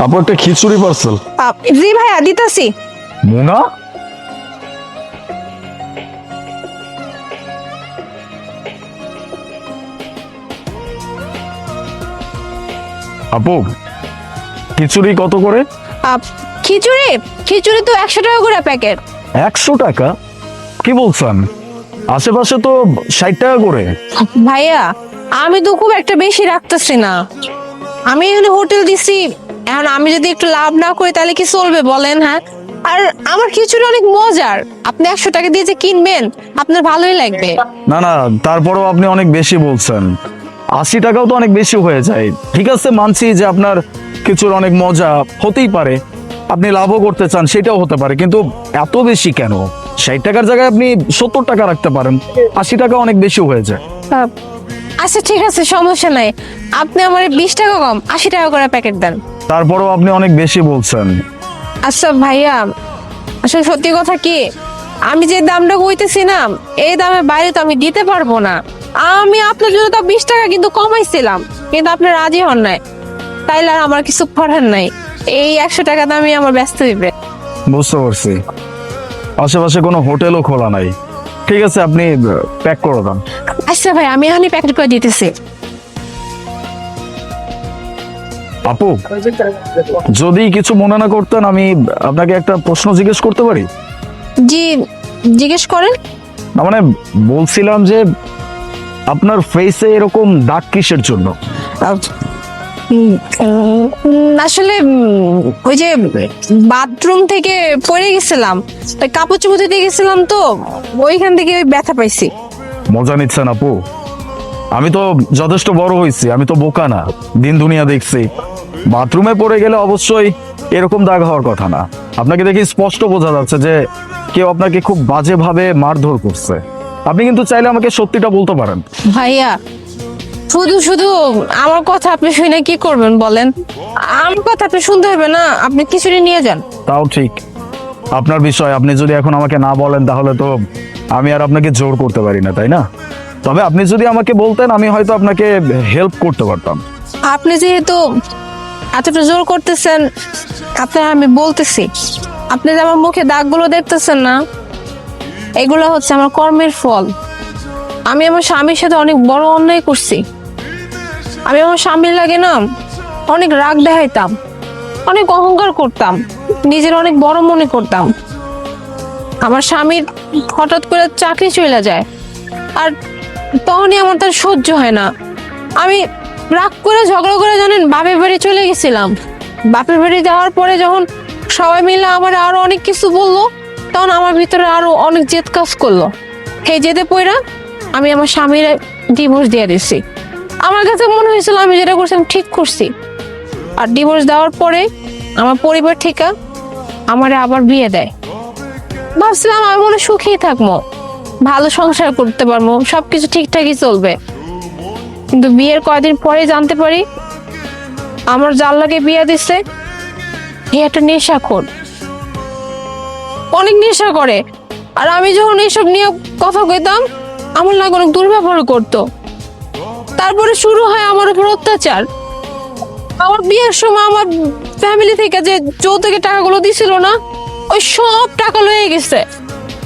আপু একটা খিচুড়ি পার্সেল। জি ভাইয়া দিতাছি। মুনা, আপু খিচুড়ি কত করে? খিচুড়ি খিচুড়ি তো 100 টাকা করে প্যাকেট। 100 টাকা? কি বলছেন? আশেপাশে তো 60 টাকা করে। ভাইয়া আমি তো খুব একটা বেশি রাখতেছি না, আমি এখানে হোটেল দিছি, এখন আমি যদি একটু লাভ না করি তাহলে কি চলবে বলেন? হ্যাঁ, আর আমার খিচুড়ি অনেক মজার, আপনি 100 টাকা দিয়ে যে কিনবেন আপনার ভালোই লাগবে। না না, তারপরেও আপনি অনেক বেশি বলছেন। 80 টাকাও তো অনেক বেশি হয়ে যায়। ঠিক আছে, মানছি যে আপনার খিচুড়ি অনেক মজা, হতেই পারে আপনি লাভও করতে চান, সেটাও হতে পারে, কিন্তু এত বেশি কেন? 60 টাকার জায়গায় আপনি 70 টাকা রাখতে পারেন। 80 টাকা অনেক বেশি হয়ে যায়। আচ্ছা ঠিক আছে, সমস্যা নাই, আপনি আমার 20 টাকা কম 80 টাকা করে প্যাকেট দেন। তারপরেও আপনি অনেক বেশি বলছেন। আচ্ছা ভাইয়া, আসলে সত্যি কথা কি, আমি যে দামটা কইতেছি না, এই দামের বাইরে তো আমি দিতে পারবো না। আমি আপনার জন্য তো 20 টাকা কিন্তু কমাইছিলাম, কিন্তু আপনি রাজি হন নাই, তাইলে আর আমার কিছু করার নাই, এই 100 টাকা দামই আমার ব্যস্ত দিবে। বুঝতে পারছি, আশেপাশে কোনো হোটেলও খোলা নাই। ঠিক আছে, আপনি প্যাক করে দেন। আচ্ছা ভাই, আমি এখনই প্যাকেট করে দিতেছি। আপু, যদি কিছু মনে না করতেন, আমি আপনাকে একটা প্রশ্ন জিজ্ঞেস করতে পারি? জি, জিজ্ঞেস করেন। না মানে, বলছিলাম যে আপনার ফেসে এরকম দাগ কিসের জন্য? আসলে ওই যে বাথরুম থেকে পড়ে গেছিলাম, ওই কাপড় চোপড় ধুতে গেছিলাম তো, ওইখান থেকে ওই ব্যথা পাইছি। মজা নিচ্ছেন আপু? আমি তো যথেষ্ট বড় হয়েছি, আমি তো বোকা না, দিন দুনিয়া দেখছি। বাথরুমে পড়ে গেলে অবশ্যই এরকম দাগ হওয়ার কথা না। আপনাকে দেখে স্পষ্ট বোঝা যাচ্ছে যে কেউ আপনাকে খুব বাজেভাবে মারধর করছে। আপনি কিন্তু চাইলে আমাকে সত্যিটা বলতে পারেন। ভাইয়া, শুধু শুধু আমার কথা আপনি শুনে কি করবেন বলেন? আমার কথা আপনি শুনতে হবে না, আপনি খিচুড়ি নিয়ে যান। তাও ঠিক, আপনার বিষয়। আপনি যদি এখন আমাকে না বলেন তাহলে তো আমি আর আপনাকে জোর করতে পারি না, তাই না? তবে আপনি যদি আমাকে বলতেন, আমি হয়তো আপনাকে হেল্প করতে পারতাম। আপনি যেহেতু এতটা জোর করতেছেন, আপনার আমি বলতেছি, আপনি যে আমার মুখে দাগগুলো দেখতেছেন না, এগুলো হচ্ছে আমার কর্মের ফল। আমি আমার স্বামীর সাথে অনেক বড় অন্যায় করছি। আমি আমার স্বামীর লাগে না অনেক রাগ দেখাইতাম, অনেক অহংকার করতাম, নিজের অনেক বড় মনে করতাম। আমার স্বামীর হঠাৎ করে চাকরি চলে যায়, আর তখনই আমার তার সহ্য হয় না। আমি রাগ করে ঝগড়া করে জানেন বাপের বাড়ি চলে গেছিলাম। বাপের বাড়ি যাওয়ার পরে যখন সবাই মিলে আমার আরো অনেক কিছু বললো, তখন আমার ভিতরে আরো অনেক জেদ কাজ করলো। সেই জেদে পড়া আমি আমার স্বামীর ডিভোর্স দিয়ে দিচ্ছি। আমার কাছে মনে হয়েছিল আমি যেটা করছি আমি ঠিক করছি। আর ডিভোর্স দেওয়ার পরে আমার পরিবার থেকে আমারে আবার বিয়ে দেয়। ভাবছিলাম আমি মনে সুখেই থাকবো, ভালো সংসার করতে পারবো, সবকিছু ঠিকঠাকই চলবে। কিন্তু বিয়ের কয়েকদিন পরে জানতে পারি আমার যার লাগে বিয়ে দিচ্ছে এ একটা নেশাখোর, অনেক নেশা করে। আর আমি যখন এইসব নিয়ে কথা কইতাম, আমার লাগে অনেক দুর্ব্যবহার করতো। তারপরে শুরু হয় আমার উপর অত্যাচার। আমার বিয়ের সময় আমার ফ্যামিলি থেকে যে যৌতুকের টাকাগুলো দিছিল না, ওই সব টাকা লয়ে গেছে।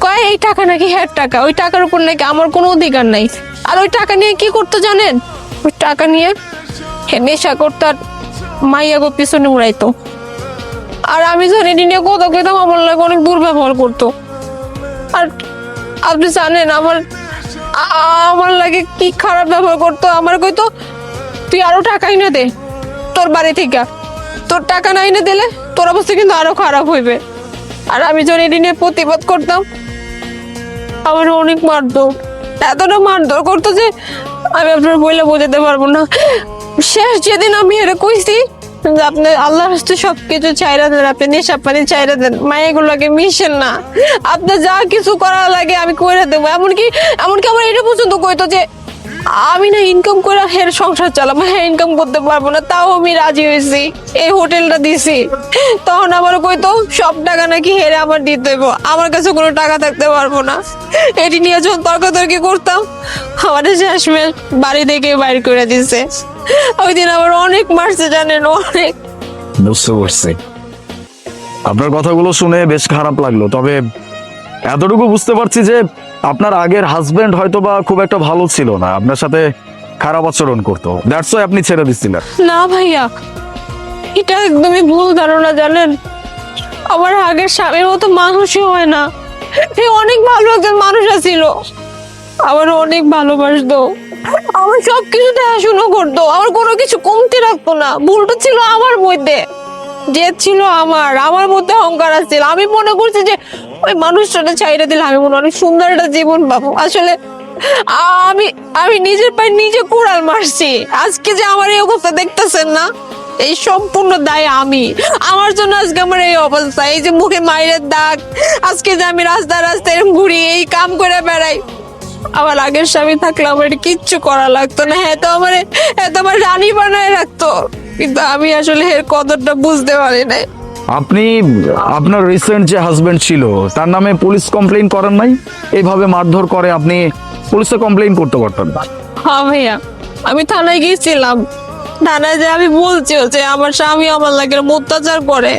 কয় এই টাকা নাকি হ্যার টাকা, ওই টাকার উপর নাকি আমার কোনো অধিকার নাই। আর ওই টাকা নিয়ে কি করতো জানেন? ওই টাকা নিয়ে নেশা করতো আর মাইয়া গো পিছনে উড়াইতো। আর আমি যখন এটি নিয়ে কথা কইতাম আমার লাগে অনেক দুর্ব্যবহার করতো। আর আপনি জানেন আমার আমার লাগে কি খারাপ ব্যবহার করতো। আমার কইতো তুই আরো টাকা এনে দে তোর বাড়ি থেকে, তোর টাকা না এনে দিলে তোর অবস্থা কিন্তু আরো খারাপ হইবে। আর আমি যখন এটি নিয়ে প্রতিবাদ করতাম আমার অনেক মারধর, এতটা মারধর করতো যে আমি আপনার বইলে বোঝাতে পারবো না। শেষ যেদিন আমি এটা কইছি যে আপনি আল্লাহর রাস্তায় সবকিছু ছাইরা দেন, আপনি নেশা পানি ছাইরা দেন, মায়েগুলোকে মিশেন না, আপনার যা কিছু করা লাগে আমি করে দেবো। এমনকি আমার এটা পর্যন্ত কইতো যে আমি না ইনকাম করে হের সংসার চালাবো, হ্যাঁ ইনকাম করতে পারবো না, তাও আমি রাজি হয়েছি, এই হোটেলটা দিছি। তখন আমার কইতো সব টাকা নাকি হেরে আমার দিতে হইব, আমার কাছে কোনো টাকা থাকতে পারবো না। এটি নিয়ে যখন তর্কাতর্কি করতাম আমাদের শেষমেশ বাড়ি থেকে বাইর করে দিছে। ওই দিন আমার অনেক মারছে জানেন, অনেক। বুঝতে পারছি। আপনার কথাগুলো শুনে বেশ খারাপ লাগলো, তবে এতটুকু বুঝতে পারছি যে আপনার আগের হাজবেন্ড হয়তো বা খুব একটা ভালো ছিল না, আপনার সাথে খারাপ আচরণ করতো, দ্যাটস ওয়াই আপনি ছেড়ে দিচ্ছিলেন। না ভাইয়া, এটা একদমই ভুল ধারণা জানেন। আমার আগের স্বামীর মতো মানুষই হয় না। সে অনেক ভালো একজন মানুষ ছিল, আমার অনেক ভালোবাসতো, আমার সবকিছু দেখাশুনো করতো, আমার কোনো কিছু কমতি রাখতো না। ভুলটা ছিল আমার মধ্যে, জেদ ছিল আমার মধ্যে অহংকার ছিল। আমি মনে করছি যে ওই মানুষটাকে ছাইড়ে দিলে আমি মনে হয় অনেক সুন্দর একটা জীবন পাবো। আসলে আমি আমি নিজের পায়ে নিজে কুড়াল মারছি। আজকে যে আমার এই অবস্থা দেখতেছেন না, এই সম্পূর্ণ দায় আমি। আমার জন্য আজকে আমার এই অবস্থা, এই যে মুখে মায়ের দাগ, আজকে যে আমি রাস্তায় রাস্তায় এরকম ঘুরি, এই কাম করে বেড়াই। আমার আগের স্বামী থাকলে আমার এটা কিচ্ছু করা লাগতো না। হ্যাঁ তো আমার রানী বানায় রাখতো, কিন্তু আমি আসলে এর কদরটা বুঝতে পারি নাই। আপনি আপনার রিসেন্ট যে হাজবেন্ড ছিল তার নামে পুলিশ কমপ্লেইন করেন নাই? এইভাবে মারধর করে আপনি পুলিশে কমপ্লেইন করতে পারতেন। হ্যাঁ ভাইয়া, আমি থানায় গিয়েছিলাম। থানায় যে আমি বলছি যে আমার স্বামী আমার লাগে অত্যাচার করে,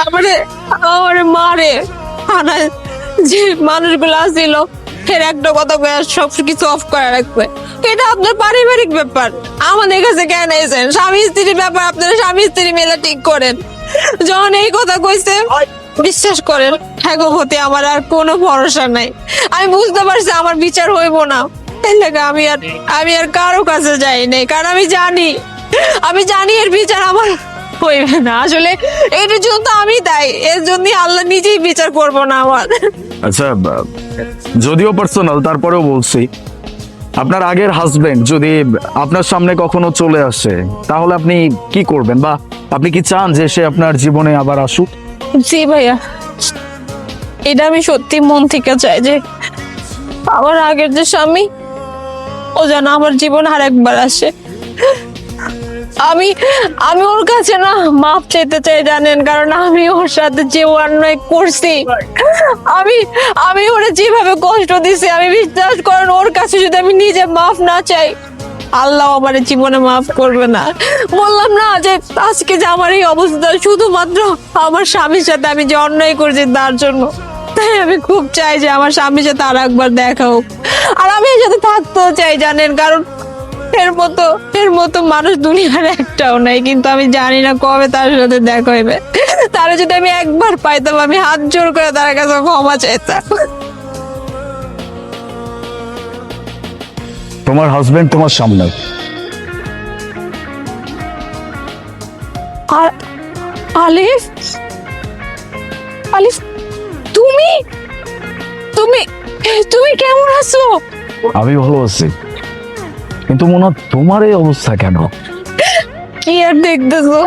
আমারে আমারে মারে। থানায় যে মানুষগুলো ছিল এর একটা কথা কয়ে সব কিছু অফ করে রাখবে। এটা আপনার পারিবারিক ব্যাপার, আমাদের কাছে কেন এসেছেন? স্বামী স্ত্রীর ব্যাপার, আপনারা স্বামী স্ত্রী মিলে ঠিক করেন। যখন এই কথা কইছে, বিশ্বাস করেন হ্যাঁ গো, হতে আমার আর কোনো ভরসা নাই। আমি বুঝতে পারছি আমার বিচার হইব না, এই লাগে আমি আর কারো কাছে যাই নাই। কারণ আমি জানি এর বিচার আমার হইবে না। আসলে এটার জন্য তো আমি দায়ী, এর জন্য আল্লাহ নিজেই বিচার করবো না আমার। আচ্ছা, যদিও পার্সোনাল তারপরেও বলছি, আপনার আগের হাজবেন্ড যদি আপনার সামনে কখনো চলে আসে তাহলে আপনি কি করবেন, বা আপনি কি চান যে সে আপনার জীবনে আবার আসুক? জি ভাইয়া, এটা আমি সত্যি মন থেকে চাই যে আমার আগের যে স্বামী, ও যেন আমার জীবন আর একবার আসে। আমি আমি ওর কাছে না মাপ চাইতে চাই জানেন, কারণ আমি ওর সাথে যে অন্যায় করছি, আমি আমি ওরে যেভাবে কষ্ট দিছি, আমি বিশ্বাস করেন ওর কাছে যদি আমি নিজে মাফ না চাই, আল্লাহ আমার জীবনে মাফ করবে না। বললাম না যে আজকে যে আমার এই অবস্থা শুধুমাত্র আমার স্বামীর সাথে আমি যে অন্যায় করছি তার জন্য। তাই আমি খুব চাই যে আমার স্বামীর সাথে আর একবার দেখা হোক, আর আমি এর সাথে থাকতেও চাই জানেন, কারণ এর মতো মানুষ দুনিয়ার একটাও নাই। কিন্তু আমি জানি না কবে তার সাথে দেখা হইবে। তারা যদি আমি একবার পাইতাম, আমি হাত জোর করে তার কাছে ক্ষমা চাইতাম। তোমার হাজবেন্ড তোমার সামনে। আর আলিফ, আলিফ তুমি তুমি তুমি কেমন আছো? আমি ভালো আছি, কিন্তু মনে হয় তোমার এই অবস্থা কেন? কি আর দেখতেছো?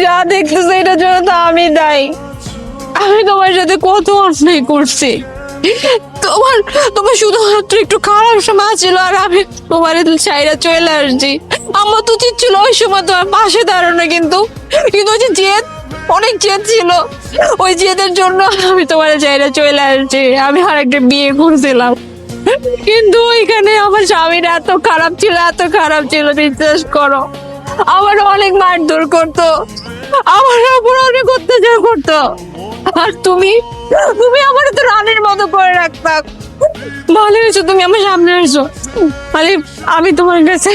যা দেখতেছো এটার জন্য তো আমি দায়ী। আমি তোমার সাথে কত অন্যায় করছি। তোমার তোমার শুধুমাত্র একটু খারাপ সময় ছিল, আর আমি তোমার চাইরা চলে আসছি। আমার তো উচিত ছিল ওই সময় তোমার পাশে দাঁড়ানো, কিন্তু ওই যে জেদ, অনেক জেদ ছিল, ওই জেদের জন্য আমি তোমার চাইরা চলে আসছি। আমি আর একটা বিয়ে করছিলাম, কিন্তু ওইখানে আমার স্বামীর এত খারাপ ছিল বিশ্বাস করো। আমার অনেক মারধর করতো, আমার উপর অনেক অত্যাচার করতো। আর তুমি তুমি আমার তো রানীর মতো করে রাখতাম। ভালো হয়েছো তুমি আমার সামনে এসো। আলিফ, আমি তোমার কাছে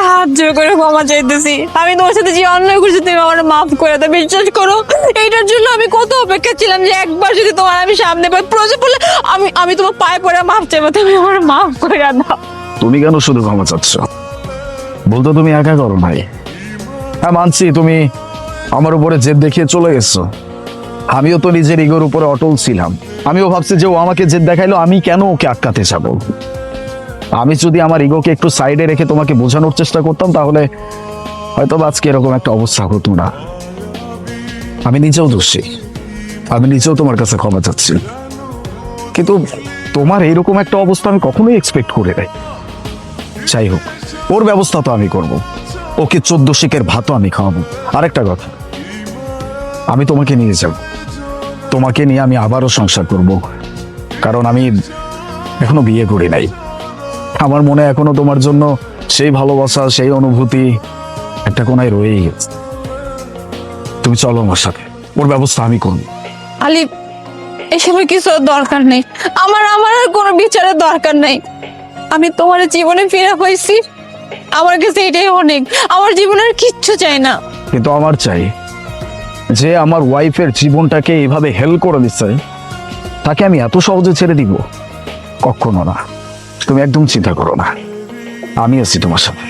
হাত জোর করে ক্ষমা চাইতেছি। আমি তোমার সাথে যে অন্যায় করছি তুমি আমার মাফ করে দাও। বিশ্বাস করো এইটার জন্য আমি কত অপেক্ষা ছিলাম যে একবার যদি তোমার আমি সামনে পাই, প্রয়োজন পড়লে আমি তোমার পায়ে পড়ে মাফ চাইবো, তুমি আমার মাফ করে দাও। তুমি কেন শুধু ক্ষমা চাচ্ছ? বলতো তুমি একা করো নাই। হ্যাঁ মানছি তুমি আমার উপরে জেদ দেখিয়ে চলে গেছো, আমিও তো নিজের ইগোর উপরে অটল ছিলাম। আমিও ভাবছি যে ও আমাকে জেদ দেখাইলো, আমি কেন ওকে আটকাতে যাবো। আমি যদি আমার ইগোকে একটু সাইডে রেখে তোমাকে বোঝানোর চেষ্টা করতাম তাহলে হয়তো আজকে এরকম একটা অবস্থা হতো না। আমি নিজেও দোষী, আমি নিজেও তোমার কাছে ক্ষমা চাচ্ছি, কিন্তু তোমার এইরকম একটা অবস্থা আমি কখনোই এক্সপেক্ট করে নাই। যাই হোক, ওর ব্যবস্থা তো আমি করব, ওকে 14 শিকের ভাতও আমি খাওয়াবো। আরেকটা কথা, আমি তোমাকে নিয়ে যাব, তোমাকে নিয়ে আমি আবারও সংসার করব, কারণ আমি এখনো বিয়ে করি নাই। আমার মনে এখনো তোমার জন্য সেই ভালোবাসা, সেই অনুভূতি একটা কোনায় রয়েই গেছে। তুমি চলো আমার সাথে, ওর ব্যবস্থা আমি করবো। আলিফ, এসবের কিছু দরকার নেই। আমার আমার আর কোনো বিচারের দরকার নেই। আমি তোমার জীবনে ফিরে পাইছি, আমার কাছে এটাই অনেক। আমার জীবনের কিচ্ছু চাই না। কিন্তু আমার চাই, যে আমার ওয়াইফের জীবনটাকে এভাবে হেল করে দিচ্ছে, তাকে আমি এত সহজে ছেড়ে দিব? কখনো না। তুমি একদম চিন্তা করো না, আমি আছি তোমার সাথে।